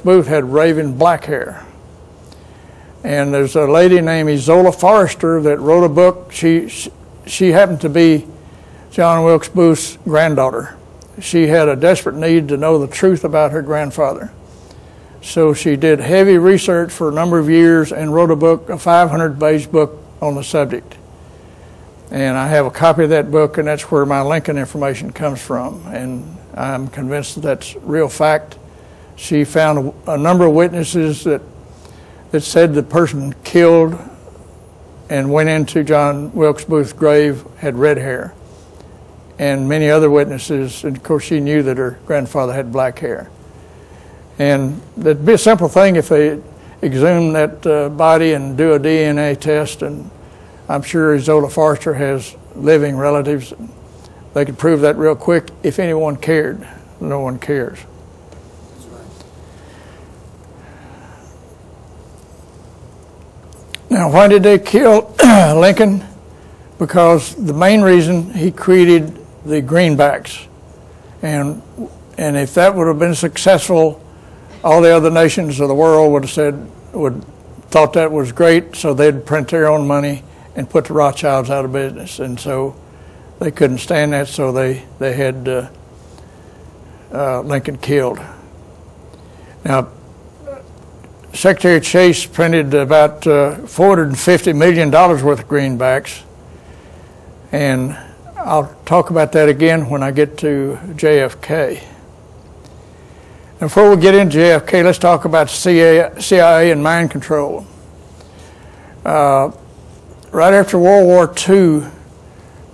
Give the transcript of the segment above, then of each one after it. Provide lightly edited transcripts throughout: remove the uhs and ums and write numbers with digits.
Booth had raven black hair. And there's a lady named Izola Forrester that wrote a book. She happened to be John Wilkes Booth's granddaughter. She had a desperate need to know the truth about her grandfather. So she did heavy research for a number of years and wrote a book, a 500-page book on the subject. And I have a copy of that book, and that's where my Lincoln information comes from. And I'm convinced that that's real fact. She found a number of witnesses that said the person killed and went into John Wilkes Booth's grave had red hair. And many other witnesses, and of course she knew that her grandfather had black hair. And it'd be a simple thing if they exhume that body and do a DNA test, and I'm sure Izola Forrester has living relatives. They could prove that real quick if anyone cared. No one cares. That's right. Now, why did they kill Lincoln? Because the main reason he created the greenbacks. And if that would have been successful, all the other nations of the world would have thought that was great, so they'd print their own money and put the Rothschilds out of business. And so they couldn't stand that, so they had Lincoln killed. Now, Secretary Chase printed about $450 million worth of greenbacks, and I'll talk about that again when I get to JFK. Before we get into JFK, let's talk about CIA and mind control. Right after World War II,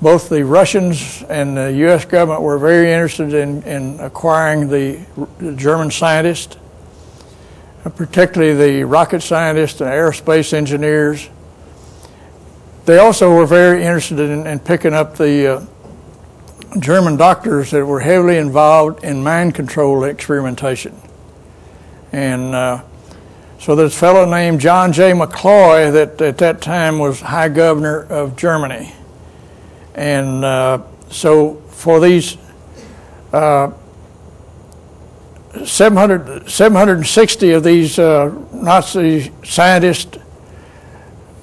both the Russians and the U.S. government were very interested in acquiring the German scientists, particularly the rocket scientists and aerospace engineers. They also were very interested in picking up the German doctors that were heavily involved in mind control experimentation. And so there's a fellow named John J. McCloy that at that time was High Governor of Germany. And so for these 760 of these Nazi scientists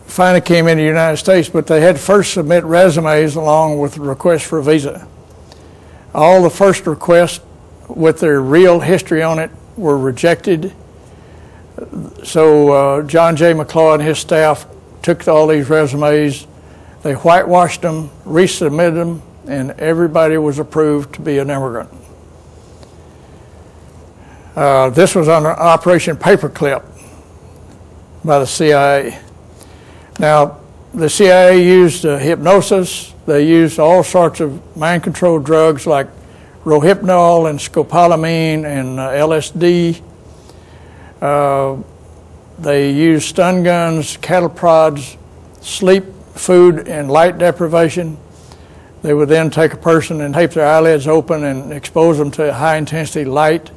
finally came into the United States, but they had to first submit resumes along with a request for a visa. All the first requests with their real history on it were rejected. So John J. McCloy and his staff took all these resumes, they whitewashed them, resubmitted them, and everybody was approved to be an immigrant. This was under Operation Paperclip by the CIA. Now, the CIA used hypnosis. They used all sorts of mind control drugs like Rohypnol and scopolamine and LSD. They used stun guns, cattle prods, sleep, food, and light deprivation. They would then take a person and tape their eyelids open and expose them to high-intensity light.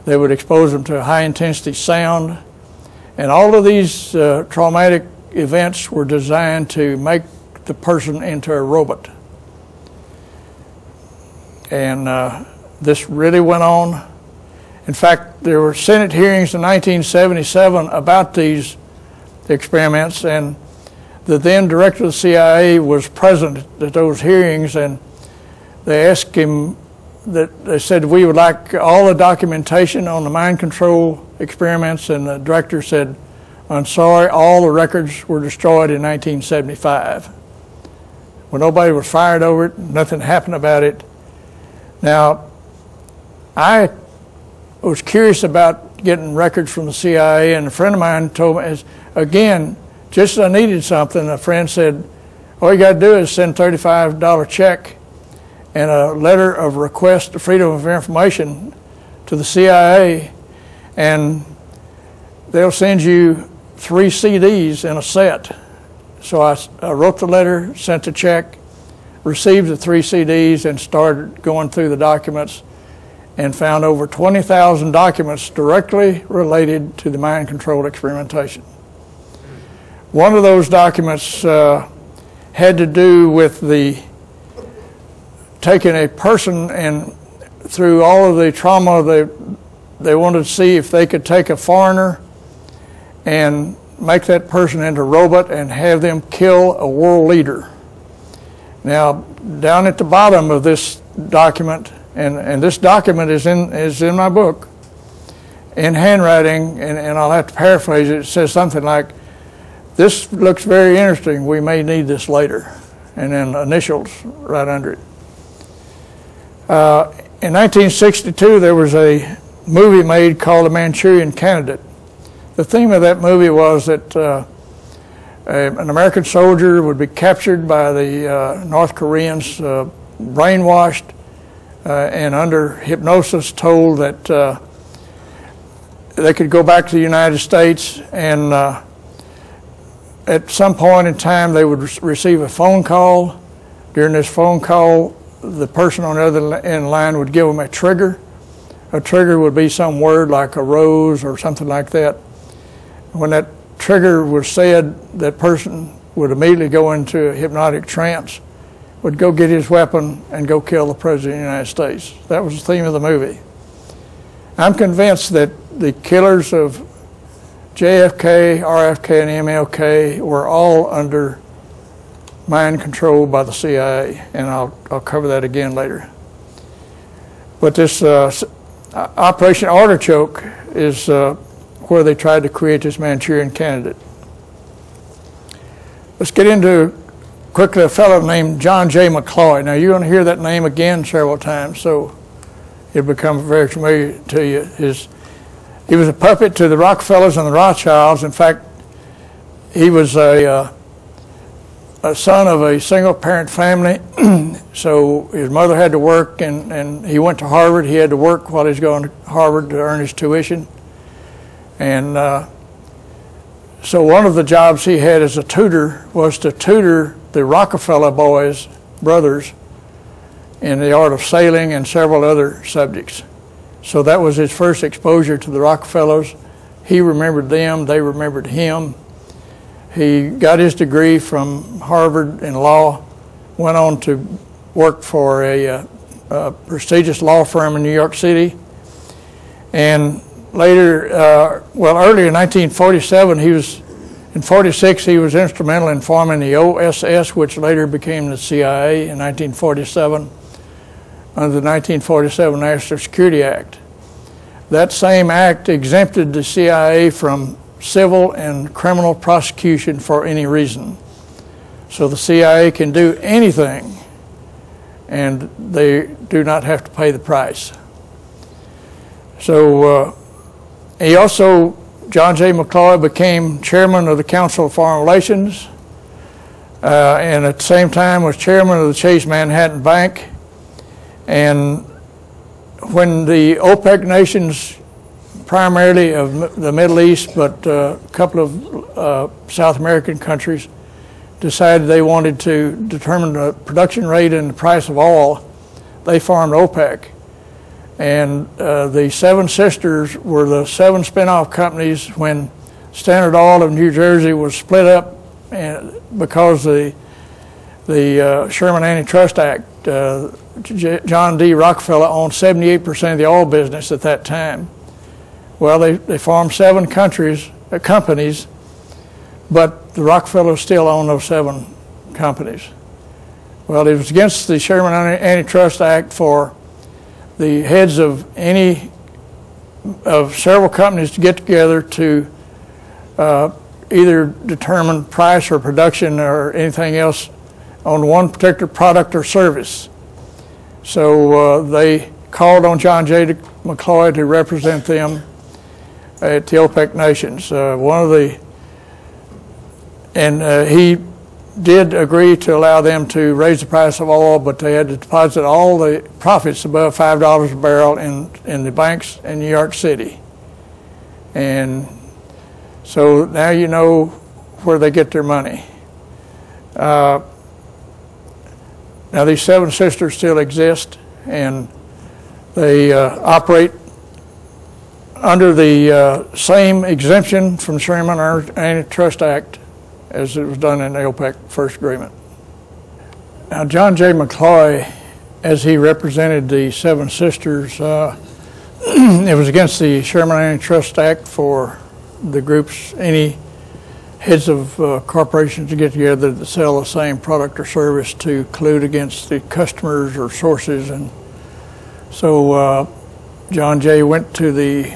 They would expose them to high-intensity sound. And all of these traumatic events were designed to make the person into a robot. And this really went on. In fact, there were Senate hearings in 1977 about these experiments, and the then director of the CIA was present at those hearings, and they asked him, they said, we would like all the documentation on the mind control experiments, and the director said, I'm sorry, all the records were destroyed in 1975. Well, nobody was fired over it, nothing happened about it. Now, I was curious about getting records from the CIA, and a friend of mine told me, again, just as I needed something, a friend said, all you got to do is send a $35 check and a letter of request of freedom of information to the CIA, and they'll send you 3 CDs in a set. So I wrote the letter, sent the check, received the 3 CDs, and started going through the documents and found over 20,000 documents directly related to the mind control experimentation. One of those documents had to do with taking a person and through all of the trauma they wanted to see if they could take a foreigner and make that person into a robot and have them kill a world leader. Now, down at the bottom of this document, and this document is in my book, in handwriting, and I'll have to paraphrase it, it says something like, "This looks very interesting, we may need this later," and then initials right under it. In 1962, there was a movie made called The Manchurian Candidate. The theme of that movie was that an American soldier would be captured by the North Koreans, brainwashed, and under hypnosis told that they could go back to the United States, and at some point in time they would receive a phone call. During this phone call, the person on the other end of the line would give them a trigger. A trigger would be some word like a rose or something like that. When that trigger was said, that person would immediately go into a hypnotic trance, would go get his weapon and go kill the President of the United States. That was the theme of the movie. I'm convinced that the killers of JFK, RFK, and MLK were all under mind control by the CIA, and I'll cover that again later. But this Operation Artichoke is where they tried to create this Manchurian Candidate. Let's get into quickly a fellow named John J. McCloy. Now, you're going to hear that name again several times, so it'll become very familiar to you. He was a puppet to the Rockefellers and the Rothschilds. In fact, he was a son of a single-parent family, so his mother had to work, and he went to Harvard. He had to work while he was going to Harvard to earn his tuition. And so one of the jobs he had as a tutor was to tutor the Rockefeller brothers in the art of sailing and several other subjects. So that was his first exposure to the Rockefellers. He remembered them, they remembered him. He got his degree from Harvard in law, went on to work for a prestigious law firm in New York City. And later, earlier in 1947, in 46, he was instrumental in forming the OSS, which later became the CIA in 1947, under the 1947 National Security Act. That same act exempted the CIA from civil and criminal prosecution for any reason. So the CIA can do anything, and they do not have to pay the price. So John J. McCloy became chairman of the Council of Foreign Relations, and at the same time was chairman of the Chase Manhattan Bank. And when the OPEC nations, primarily of the Middle East, but a couple of South American countries, decided they wanted to determine the production rate and the price of oil, they formed OPEC. And the Seven Sisters were the 7 spin-off companies when Standard Oil of New Jersey was split up because the Sherman Antitrust Act. John D. Rockefeller owned 78% of the oil business at that time. Well, they formed 7 companies, but the Rockefellers still own those 7 companies. Well, it was against the Sherman Antitrust Act for the heads of several companies to get together to either determine price or production or anything else on one particular product or service. So they called on John J. McCloy to represent them at the OPEC nations. He did agree to allow them to raise the price of oil, but they had to deposit all the profits above $5 a barrel in the banks in New York City. And so now you know where they get their money. Now these 7 sisters still exist, and they operate under the same exemption from Sherman Antitrust Act as it was done in the OPEC first agreement. Now John J. McCloy, as he represented the 7 sisters, it was against the Sherman Antitrust Act for the groups, any heads of corporations to get together to sell the same product or service to collude against the customers or sources. And so John Jay went to the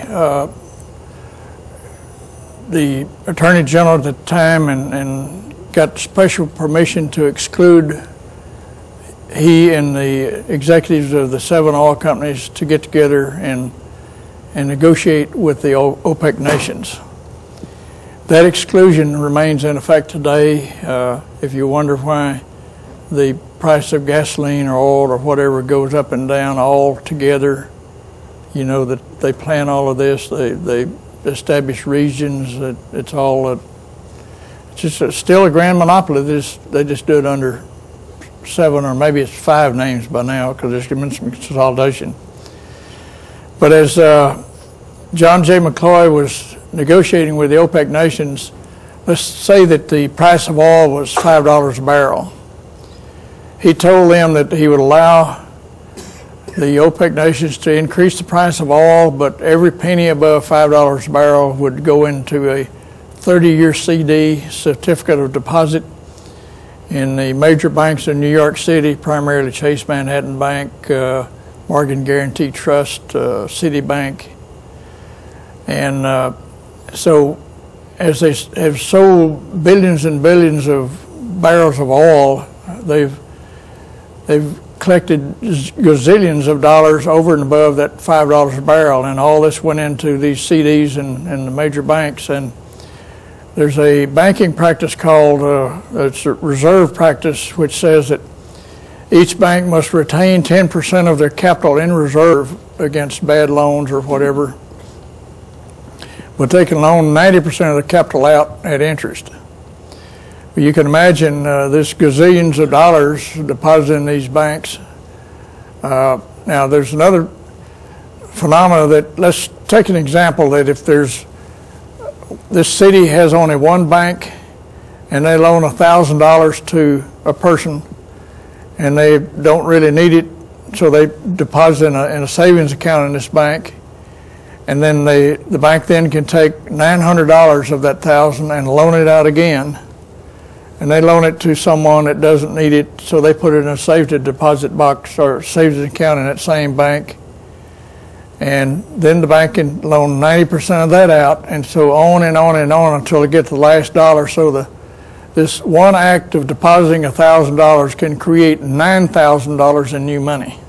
Attorney General at the time and got special permission to exclude he and the executives of the 7 oil companies to get together and negotiate with the OPEC nations. That exclusion remains in effect today. If you wonder why the price of gasoline or oil or whatever goes up and down all together, you know that they plan all of this. They establish regions. It's all it's just still a grand monopoly. They just do it under 7 or maybe it's 5 names by now because there's been some consolidation. But as John J. McCloy was negotiating with the OPEC nations, let's say that the price of oil was $5 a barrel. He told them that he would allow the OPEC nations to increase the price of oil, but every penny above $5 a barrel would go into a 30-year CD, certificate of deposit, in the major banks in New York City, primarily Chase Manhattan Bank, Morgan Guaranty Trust, Citibank. And so as they have sold billions and billions of barrels of oil, they've collected gazillions of dollars over and above that $5 a barrel, and all this went into these CDs and the major banks. And there's a banking practice called, it's a reserve practice, which says that each bank must retain 10% of their capital in reserve against bad loans or whatever, but they can loan 90% of the capital out at interest. You can imagine this gazillions of dollars deposited in these banks. Now there's another phenomena that, let's take an example that if this city has only one bank and they loan $1,000 to a person and they don't really need it, so they deposit in a savings account in this bank, and then the bank then can take $900 of that $1,000 and loan it out again, and they loan it to someone that doesn't need it, so they put it in a safe deposit box or savings account in that same bank, and then the bank can loan 90% of that out, and so on and on and on until they get the last dollar. So this one act of depositing $1,000 can create $9,000 in new money.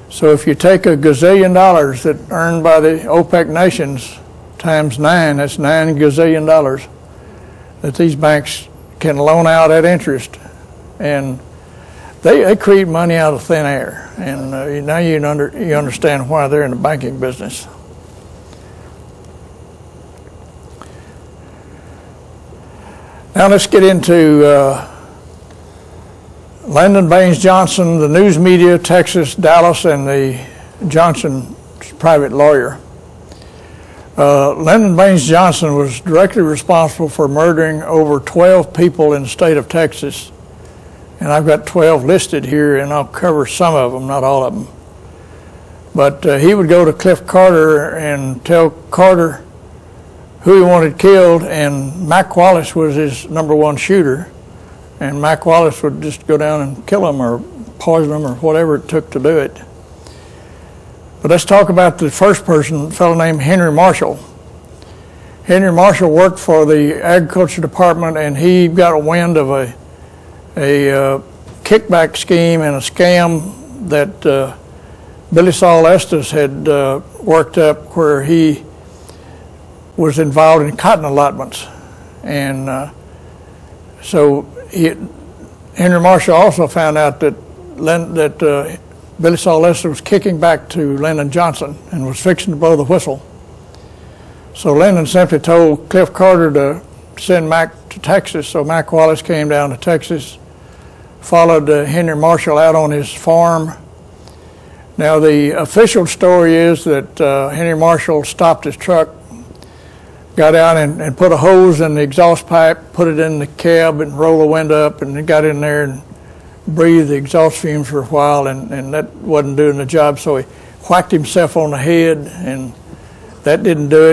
So if you take a gazillion dollars that earned by the OPEC nations times 9, that's $9 gazillion that these banks can loan out at interest, and they create money out of thin air. And now you understand why they're in the banking business. Now let's get into Lyndon Baines Johnson, the news media, Texas, Dallas, and the Johnson's private lawyer. Lyndon Baines Johnson was directly responsible for murdering over 12 people in the state of Texas. And I've got 12 listed here, and I'll cover some of them, not all of them. But he would go to Cliff Carter and tell Carter who he wanted killed, and Mac Wallace was his #1 shooter. And Mac Wallace would just go down and kill him or poison him or whatever it took to do it. But let's talk about the first person, a fellow named Henry Marshall. Henry Marshall worked for the Agriculture Department, and he got a wind of a kickback scheme and a scam that Billy Saul Estes had worked up, where he was involved in cotton allotments. And so Henry Marshall also found out that Billy Saul Estes was kicking back to Lyndon Johnson and was fixing to blow the whistle. So Lyndon simply told Cliff Carter to send Mac to Texas. So Mac Wallace came down to Texas, followed Henry Marshall out on his farm. Now the official story is that Henry Marshall stopped his truck, got out and put a hose in the exhaust pipe, put it in the cab and rolled the window up, and then got in there and breathed the exhaust fumes for a while, and that wasn't doing the job. So he whacked himself on the head, and that didn't do it.